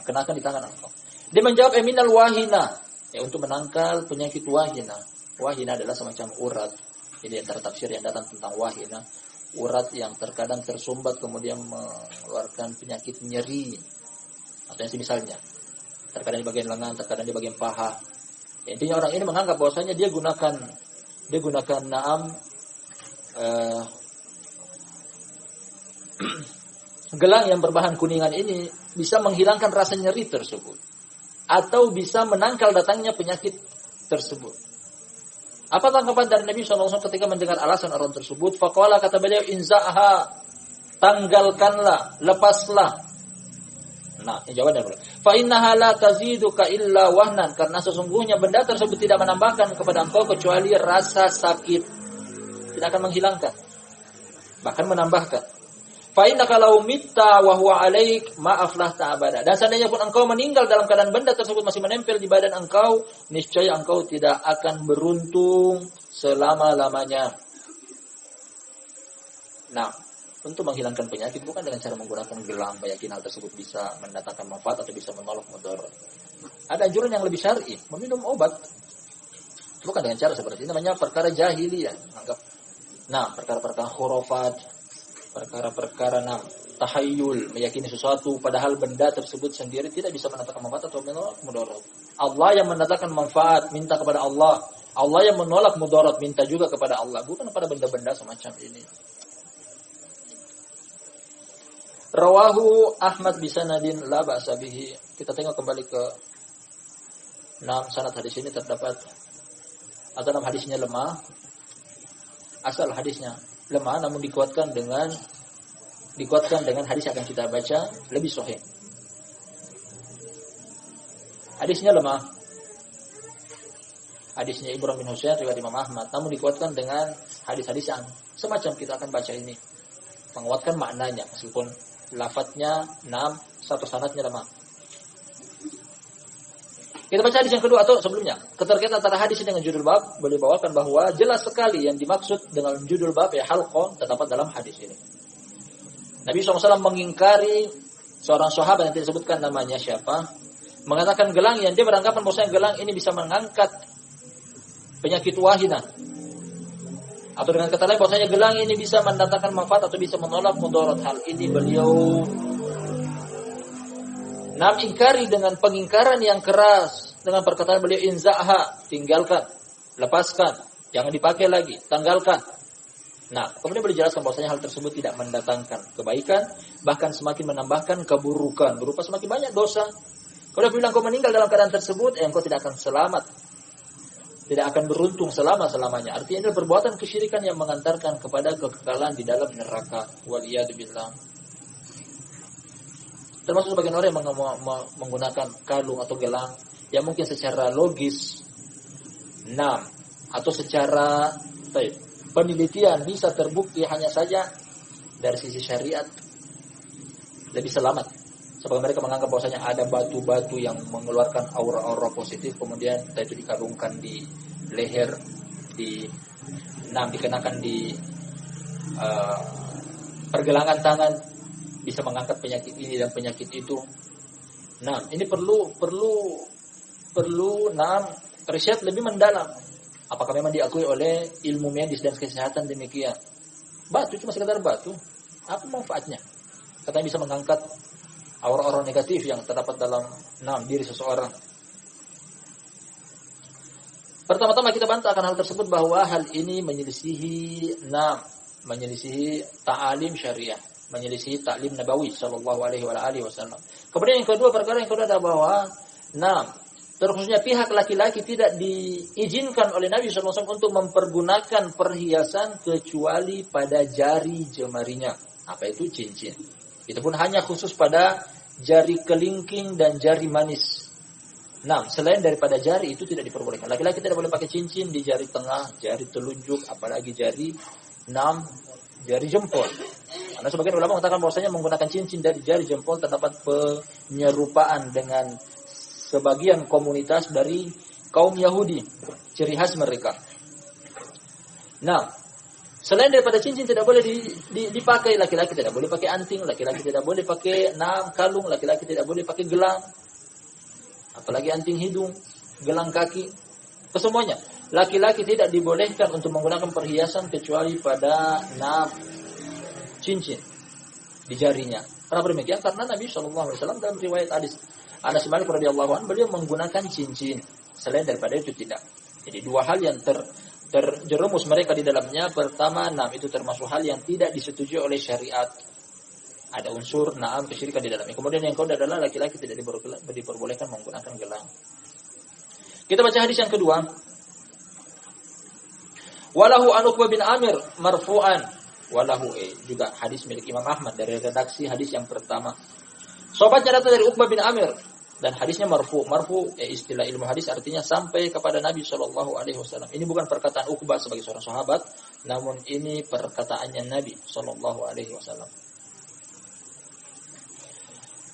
kenakan di tangan engkau. Dia menjawab, "Minal wahina." Untuk menangkal penyakit wahina. Wahina adalah semacam urat. Jadi antara tafsir yang datang tentang wahina, urat yang terkadang tersumbat kemudian mengeluarkan penyakit nyeri atau yang semisalnya, terkadang di bagian lengan, terkadang di bagian paha. Intinya orang ini menganggap bahwasanya dia gunakan gelang yang berbahan kuningan ini bisa menghilangkan rasa nyeri tersebut atau bisa menangkal datangnya penyakit tersebut. Apa tanggapan dari Nabi SAW ketika mendengar alasan orang tersebut? Faqala, kata beliau, inza'ha, tanggalkanlah, lepaslah. Nah, jawabannya dulu. Fa innaha la taziduka illa wahnan, karena sesungguhnya benda tersebut tidak menambahkan kepada engkau kecuali rasa sakit. Tidak akan menghilangkan, bahkan menambahkan. Fa innaka law mitta wa huwa 'alaik ma aflahta abada. Dan seandainya pun engkau meninggal dalam keadaan benda tersebut masih menempel di badan engkau, niscaya engkau tidak akan beruntung selama-lamanya. Nah, untuk menghilangkan penyakit bukan dengan cara menggunakan gelang, yakin hal tersebut bisa mendatangkan manfaat atau bisa menolak mudarat. Ada anjuran yang lebih syar'i, meminum obat. Bukan dengan cara seperti ini, namanya perkara jahiliyah. Nah, perkara-perkara khurafat, perkara-perkara tahayyul, meyakini sesuatu padahal benda tersebut sendiri tidak bisa mendatangkan manfaat atau menolak mudarat. Allah yang mendatangkan manfaat, minta kepada Allah. Allah yang menolak mudarat, minta juga kepada Allah, bukan kepada benda-benda semacam ini. Rawahu Ahmad bisanadin la ba'sa bihi. Kita tengok kembali ke sanad hadis ini terdapat atau hadisnya lemah. Asal hadisnya lemah, namun dikuatkan dengan hadis yang akan kita baca lebih sahih. Hadisnya lemah. Hadisnya Imran bin Husain riwayat Imam Ahmad, namun dikuatkan dengan hadis-hadis yang semacam kita akan baca ini. Menguatkan maknanya meskipun lafadznya satu sanadnya lemah. Kita baca hadis yang kedua atau sebelumnya. Keterkaitan antara hadis dengan judul bab boleh bawakan bahwa jelas sekali yang dimaksud dengan judul bab halqah terdapat dalam hadis ini. Nabi SAW mengingkari seorang sahabat yang tidak disebutkan namanya siapa, mengatakan gelang yang dia beranggapan bahwasanya gelang ini bisa mengangkat penyakit wahina. Atau dengan kata lain bahwasanya gelang ini bisa mendatangkan manfaat atau bisa menolak mudarat. Hal ini beliau ingkari dengan pengingkaran yang keras, dengan perkataan beliau, inza'ha, tinggalkan, lepaskan, jangan dipakai lagi, tanggalkan. Nah, kemudian beliau jelaskan bahwasanya hal tersebut tidak mendatangkan kebaikan, bahkan semakin menambahkan keburukan, berupa semakin banyak dosa. Kalau bilang kau meninggal dalam keadaan tersebut, engkau tidak akan selamat, tidak akan beruntung selama-lamanya. Artinya ini perbuatan kesyirikan yang mengantarkan kepada kekekalan di dalam neraka. Waliyadzubillah. Termasuk sebagian orang yang menggunakan kalung atau gelang yang mungkin secara logis, atau secara penelitian bisa terbukti hanya saja dari sisi syariat lebih selamat. Sebab mereka menganggap bahwasanya ada batu-batu yang mengeluarkan aura-aura positif, kemudian itu dikalungkan di leher, dikenakan di pergelangan tangan bisa mengangkat penyakit ini dan penyakit itu. Nah, ini perlu riset lebih mendalam. Apakah memang diakui oleh ilmu medis dan kesehatan demikian? Batu cuma sekedar batu, apa manfaatnya? Katanya bisa mengangkat aura-aura negatif yang terdapat dalam diri seseorang. Pertama-tama kita bantah akan hal tersebut bahwa hal ini menyelisihi ta'alim syariah, menyelisihi ta'lim nabawi sallallahu alaihi wasallam. Kemudian perkara yang kedua adalah bahwa terkhususnya pihak laki-laki tidak diizinkan oleh Nabi sallallahu alaihi wasallam untuk mempergunakan perhiasan kecuali pada jari jemarinya. Apa itu? Cincin. Itu pun hanya khusus pada jari kelingking dan jari manis. Selain daripada jari itu tidak diperbolehkan. Laki-laki tidak boleh pakai cincin di jari tengah, jari telunjuk, apalagi jari jempol. Karena sebagian ulama mengatakan bahwasanya menggunakan cincin dari jari jempol terdapat penyerupaan dengan sebagian komunitas dari kaum Yahudi, ciri khas mereka. Selain daripada cincin tidak boleh dipakai, laki-laki tidak boleh pakai anting, laki-laki tidak boleh pakai kalung, laki-laki tidak boleh pakai gelang. Apalagi anting hidung, gelang kaki, kesemuanya. Laki-laki tidak dibolehkan untuk menggunakan perhiasan kecuali pada cincin di jarinya. Kenapa demikian? Karena Nabi SAW dalam riwayat Anas bin Malik radhiyallahu anhu beliau menggunakan cincin. Selain daripada itu tidak. Jadi dua hal yang terjerumus mereka di dalamnya. Pertama, itu termasuk hal yang tidak disetujui oleh syariat. Ada unsur kesyirikan di dalamnya. Kemudian yang kedua adalah laki-laki tidak diperbolehkan menggunakan gelang. Kita baca hadis yang kedua. Walahu an Uqbah bin Amir marfu'an. Walahu juga hadis milik Imam Ahmad dari redaksi hadis yang pertama. Sahabatnya datang dari Uqbah bin Amir dan hadisnya marfu'. Marfu' istilah ilmu hadis artinya sampai kepada Nabi sallallahu alaihi wasallam. Ini bukan perkataan Uqbah sebagai seorang sahabat, namun ini perkataannya Nabi sallallahu alaihi wasallam.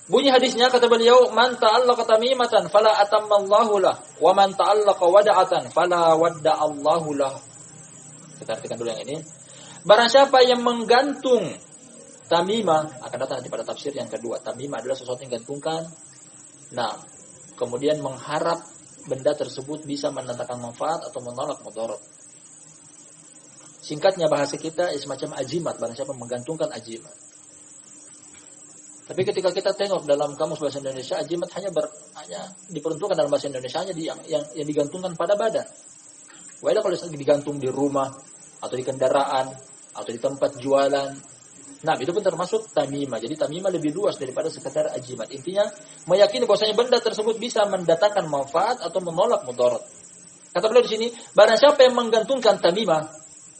Bunyi hadisnya kata beliau, man ta'allaqa tamimatan fala atammallahu lah, wa man ta'allaqa wada'atan fala wadda'allahu lah. Kita artikan dulu yang ini. Barang siapa yang menggantung tamimah, akan datang nanti pada tafsir yang kedua. Tamimah adalah sesuatu yang gantungkan. Kemudian mengharap benda tersebut bisa mendatangkan manfaat atau menolak mudarat. Singkatnya bahasa kita semacam ajimat, barang siapa menggantungkan ajimat. Tapi ketika kita tengok dalam kamus bahasa Indonesia, ajimat hanya diperuntukkan dalam bahasa Indonesia hanya yang digantungkan pada badan. Walau kalau digantung di rumah atau di kendaraan atau di tempat jualan, itu pun termasuk tamimah. Jadi tamimah lebih luas daripada sekadar ajimat. Intinya meyakini bahwasanya benda tersebut bisa mendatangkan manfaat atau menolak mudarat. Kata beliau di sini, barang siapa yang menggantungkan tamimah,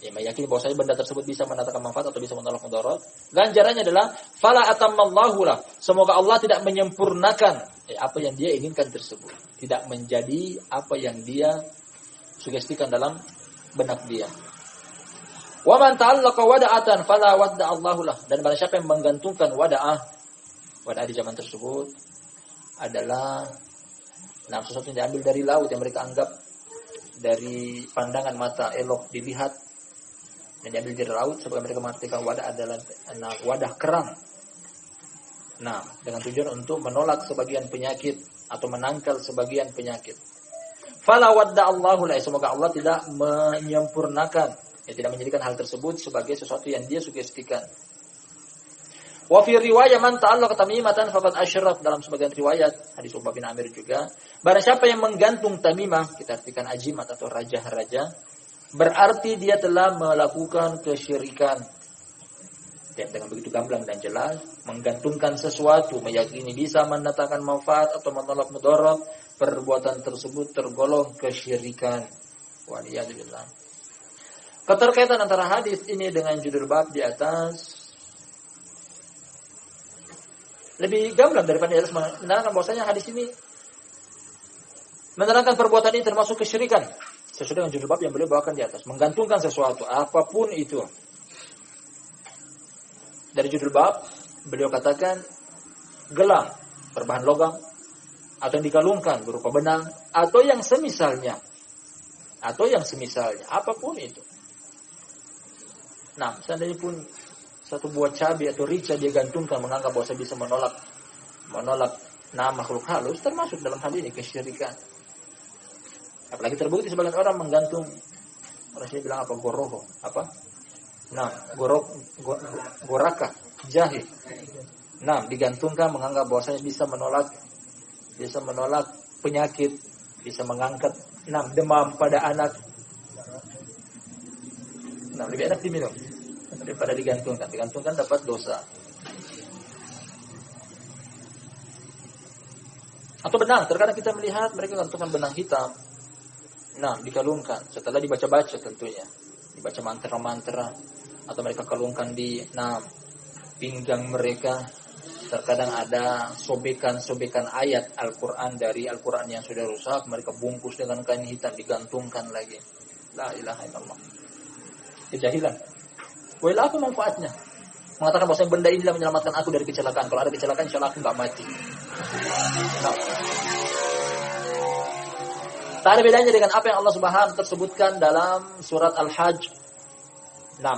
meyakini bahwasanya benda tersebut bisa mendatangkan manfaat atau bisa menolak mudarat, ganjarannya adalah fala atammallahu lah. Semoga Allah tidak menyempurnakan apa yang dia inginkan tersebut, tidak menjadi apa yang dia sugestikan dalam benak dia. Wa man ta'allaqa wada'atan fala wadda'allahu lah. Dan barang siapa yang menggantungkan wada'ah di zaman tersebut adalah sesuatu yang diambil dari laut yang mereka anggap dari pandangan mata elok dilihat, dan diambil dari laut sebab mereka mengartikan wadah adalah wadah kerang. Dengan tujuan untuk menolak sebagian penyakit atau menangkal sebagian penyakit. Fala wadda'allahu la, semoga Allah tidak menyempurnakan, tidak menjadikan hal tersebut sebagai sesuatu yang dia sugestikan. Wa fi riwayat man ta'allaqa tamimatan faqad asyrak, dalam sebagian riwayat hadis Uqbah bin Amir juga, barang siapa yang menggantung tamimah, kita artikan ajimat atau raja-raja, berarti dia telah melakukan kesyirikan. Dan dengan begitu gamblang dan jelas, menggantungkan sesuatu, meyakini bisa mendatangkan manfaat atau menolak mudarat, perbuatan tersebut tergolong kesyirikan. Waliyadzubillah. Keterkaitan antara hadis ini dengan judul bab di atas lebih gamblang daripada di atas, menerangkan bahwasanya hadis ini menerangkan perbuatan ini termasuk kesyirikan. Sesuai dengan judul bab yang beliau bawakan di atas, menggantungkan sesuatu apapun itu. Dari judul bab beliau katakan gelang berbahan logam atau yang dikalungkan berupa benang atau yang semisalnya apapun itu. Seandainya pun satu buah cabai atau rica dia gantungkan, menganggap bahwa bisa menolak makhluk halus, termasuk dalam hal ini kesyirikan. Apalagi terbukti sebagian orang menggantung, orang sini bilang apa, goroho, apa? Nah, goraka, jahe. Nah, digantungkan menganggap bahwasanya bisa menolak penyakit, bisa mengangkat demam pada anak. Nah, lebih enak diminum daripada digantungkan. Digantungkan dapat dosa. Atau benang, terkadang kita melihat mereka gantungkan benang hitam. Nah, dikalungkan setelah dibaca-baca tentunya. Dibaca mantra-mantra atau mereka kalungkan di pinggang mereka. Terkadang ada sobekan-sobekan ayat Al-Qur'an dari Al-Qur'an yang sudah rusak, mereka bungkus dengan kain hitam, digantungkan lagi. La ilaha illallah. Kejahilan. Wah, apa manfaatnya? Mengatakan bahwa benda ini adalah menyelamatkan aku dari kecelakaan. Kalau ada kecelakaan, insya Allah aku nggak mati. Nah, tak ada bedanya dengan apa yang Allah Subhanahu tersebutkan dalam surat Al-Hajj.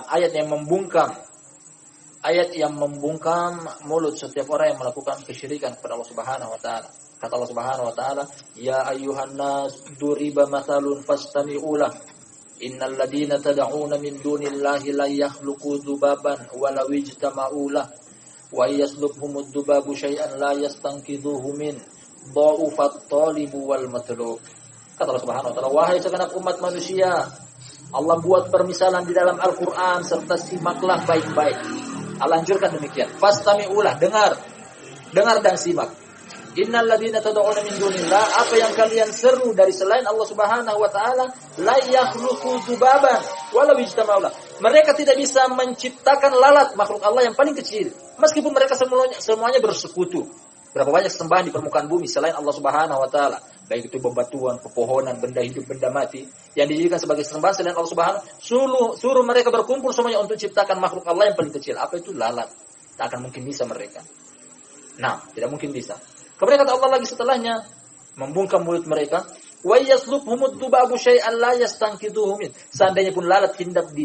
Ayat yang membungkam mulut setiap orang yang melakukan kesyirikan kepada Allah Subhanahu wa taala. Kata Allah Subhanahu wa taala, "Ya ayyuhan nas duriba mathalun fastami'u lah. Innal ladina tad'una min dunillahi la yakhluqu dzubaban wa law ijtama'u lah. Wa yaslubhumud dzubabu syai'an la yastanqidhuhu min dha'ufat thalibu wal matlub." Kata Allah Subhanahu wa taala, wahai segenap umat manusia, Allah buat permisalan di dalam Al-Qur'an serta simaklah baik-baik. Allah anjurkan demikian. Fastami'ulah, dengar dan simak. Innal ladzina tad'una min dunillah, apa yang kalian seru dari selain Allah Subhanahu wa taala, la yakhluqu dzubaban walau ijtama'u. Mereka tidak bisa menciptakan lalat, makhluk Allah yang paling kecil, meskipun mereka semuanya bersekutu. Berapa banyak sembahan di permukaan bumi selain Allah Subhanahu wa taala, baik itu bebatuan, pepohonan, benda hidup, benda mati yang dijadikan sebagai sembahan selain Allah Subhanahu. Suruh mereka berkumpul semuanya untuk ciptakan makhluk Allah yang paling kecil. Apa itu? Lalat. Tak akan mungkin bisa mereka. Tidak mungkin bisa. Kemudian kata Allah lagi setelahnya, membungkam mulut mereka, wa yaslubhumud dubabu syai'an la yastanqidhuhu min. Seandainya pun lalat hinggap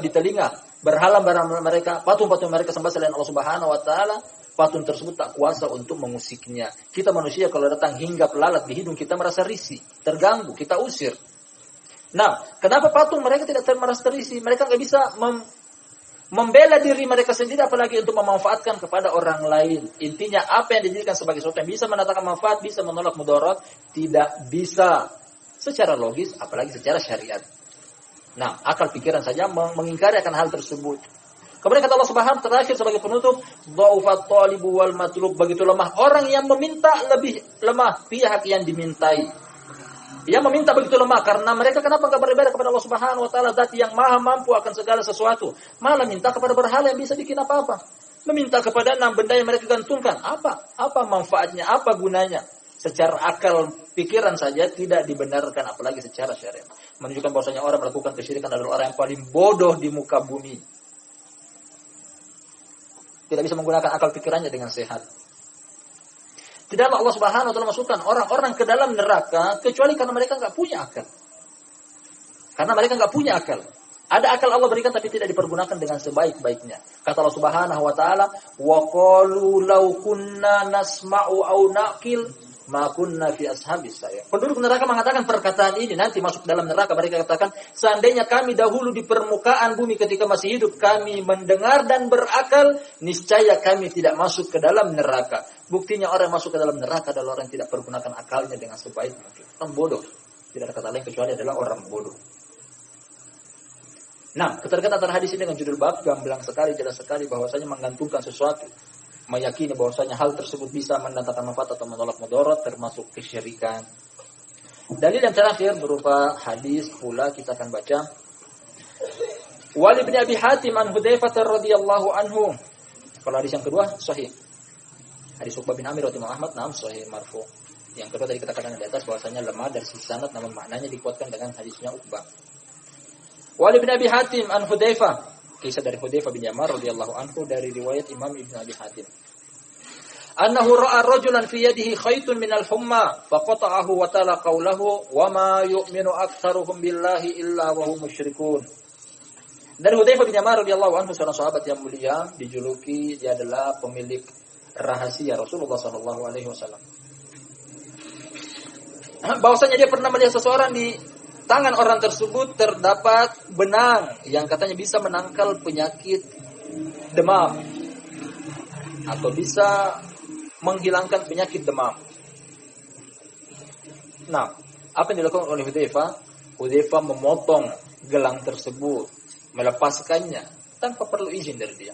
di telinga berhala mereka, patung-patung mereka sembah selain Allah Subhanahu wa taala, patung tersebut tak kuasa untuk mengusiknya. Kita manusia kalau datang hinggap lalat di hidung kita merasa risih, terganggu, kita usir. Kenapa patung mereka tidak merasa risih? Mereka nggak bisa membela diri mereka sendiri, apalagi untuk memanfaatkan kepada orang lain. Intinya apa yang dijadikan sebagai sesuatu yang bisa mendatangkan manfaat, bisa menolak mudarat, tidak bisa secara logis, apalagi secara syariat. Akal pikiran saja mengingkari akan hal tersebut. Kemudian kata Allah Subhanahu terakhir sebagai penutup, dha'ufat thalibu wal matlub, begitu lemah orang yang meminta, lebih lemah pihak yang dimintai. Yang meminta begitu lemah karena mereka kenapa enggak beribadah kepada Allah Subhanahu wa taala, zat yang maha mampu akan segala sesuatu, malah minta kepada berhala yang bisa bikin apa-apa. Meminta kepada benda yang mereka gantungkan, apa manfaatnya, apa gunanya? Secara akal pikiran saja tidak dibenarkan, apalagi secara syariat. Menunjukkan bahwasanya orang melakukan kesyirikan adalah orang yang paling bodoh di muka bumi. Tidak bisa menggunakan akal pikirannya dengan sehat. Tidaklah Allah Subhanahu wa taala masukkan orang-orang ke dalam neraka kecuali karena mereka enggak punya akal. Karena mereka enggak punya akal. Ada akal Allah berikan tapi tidak dipergunakan dengan sebaik-baiknya. Kata Allah Subhanahu wa taala, "Wa qalu law kunna nasma'u aw naqil ma kunna fi ashabis sa'ir." Penduduk neraka mengatakan perkataan ini nanti masuk dalam neraka. Mereka katakan, seandainya kami dahulu di permukaan bumi ketika masih hidup, kami mendengar dan berakal, niscaya kami tidak masuk ke dalam neraka. Buktinya orang yang masuk ke dalam neraka adalah orang yang tidak pergunakan akalnya dengan sebaik mungkin. Orang bodoh. Tidak ada kata lain kecuali adalah orang bodoh. Keterkaitan antara hadis ini dengan judul bab gamblang sekali, jelas sekali bahwasanya menggantungkan sesuatu, meyakini bahwasanya hal tersebut bisa mendatangkan manfaat atau menolak mudarat, termasuk kesyirikan. Dalil yang terakhir berupa hadis pula kita akan baca. Wali bin Abi Hatim an Hudzaifah radhiyallahu anhu. Kalau hadis yang kedua sahih. Hadis Uqbah bin Amir radhiyallahu Ahmad sahih marfu. Yang kedua tadi kita katakan di atas bahwasanya lemah dari sisi sanad, namun maknanya dikuatkan dengan hadisnya Uqbah. Wali bin Abi Hatim an Hudzaifah, kisah dari Hudzaifah bin Yamar radhiyallahu anhu dari riwayat Imam Ibnu Abi Hatim. Annahu ra'a rajulan fi yadihi khaytun minal humma faqata'ahu wa tala qawlahu wa ma yu'minu aktsaruhum billahi illa wa hum musyrikun. Dari Hudzaifah bin Yaman radhiyallahu anhu, seorang sahabat yang mulia, dijuluki dia adalah pemilik rahasia Rasulullah sallallahu alaihi wasallam. Bahwasanya dia pernah melihat seseorang di tangan orang tersebut terdapat benang yang katanya bisa menangkal penyakit demam atau bisa menghilangkan penyakit demam. Nah, apa yang dilakukan oleh Hudzaifah? Hudzaifah memotong gelang tersebut, melepaskannya tanpa perlu izin dari dia,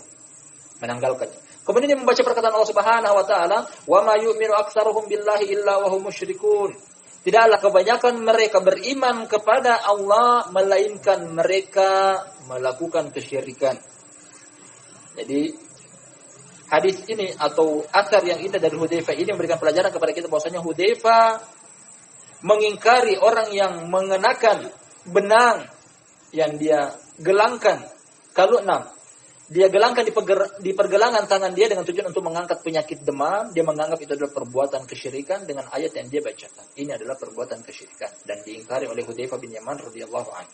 menanggalkannya. Kemudian dia membaca perkataan Allah Subhanahu wa taala, "Wa ma yu'minu aktsaruhum billahi illa wa hum musyrikun." Tidaklah kebanyakan mereka beriman kepada Allah melainkan mereka melakukan kesyirikan. Jadi hadis ini atau atsar yang indah dari Hudzaifah ini memberikan pelajaran kepada kita bahwasanya Hudzaifah mengingkari orang yang mengenakan benang yang dia gelangkan. Kalau dia gelangkan di pergelangan tangan dia dengan tujuan untuk mengangkat penyakit demam, dia menganggap itu adalah perbuatan kesyirikan dengan ayat yang dia bacakan. Ini adalah perbuatan kesyirikan dan diingkari oleh Hudzaifah bin Yaman radhiyallahu anhu.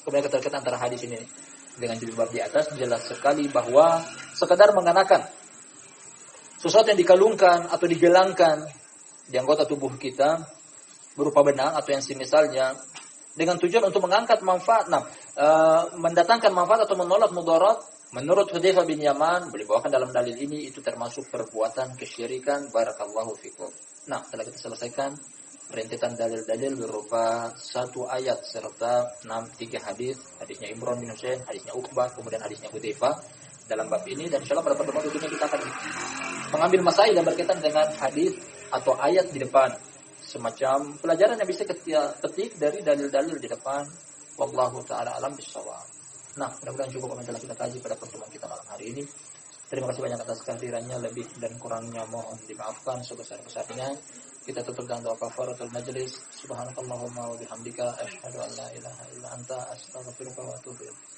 Kemudian keterkaitan antara hadis ini dengan jilbab di atas jelas sekali bahwa sekadar mengenakan sesuatu yang dikalungkan atau digelangkan di anggota tubuh kita berupa benang atau yang semisalnya dengan tujuan untuk mengangkat manfaat, mendatangkan manfaat atau menolak mudarat, menurut Hudzaifah bin Yaman boleh bawakan dalam dalil ini itu termasuk perbuatan kesyirikan. Barakallahu fikum. Nah, setelah kita selesaikan rentetan dalil-dalil berupa 1 ayat serta 3 hadis, hadisnya Imran bin Husain, hadisnya Uqbah, kemudian hadisnya Hudzaifah dalam bab ini, dan insyaallah pada pertemuan berikutnya kita akan mengambil masail yang berkaitan dengan hadis atau ayat di depan. Semacam pelajaran yang bisa kita petik dari dalil-dalil di depan. Wallahu ta'ala alam bissawab. Nah, mudah-mudahan cukup apa yang telah kita kaji pada pertemuan kita malam hari ini. Terima kasih banyak atas kehadirannya, lebih dan kurangnya mohon dimaafkan sebesar-besarnya. Kita tutup dengan doa kafaratul majlis. Subhanakallahumma wa bihamdika asyhadu an la ilaha illa anta astaghfiruka wa atubu ilaik.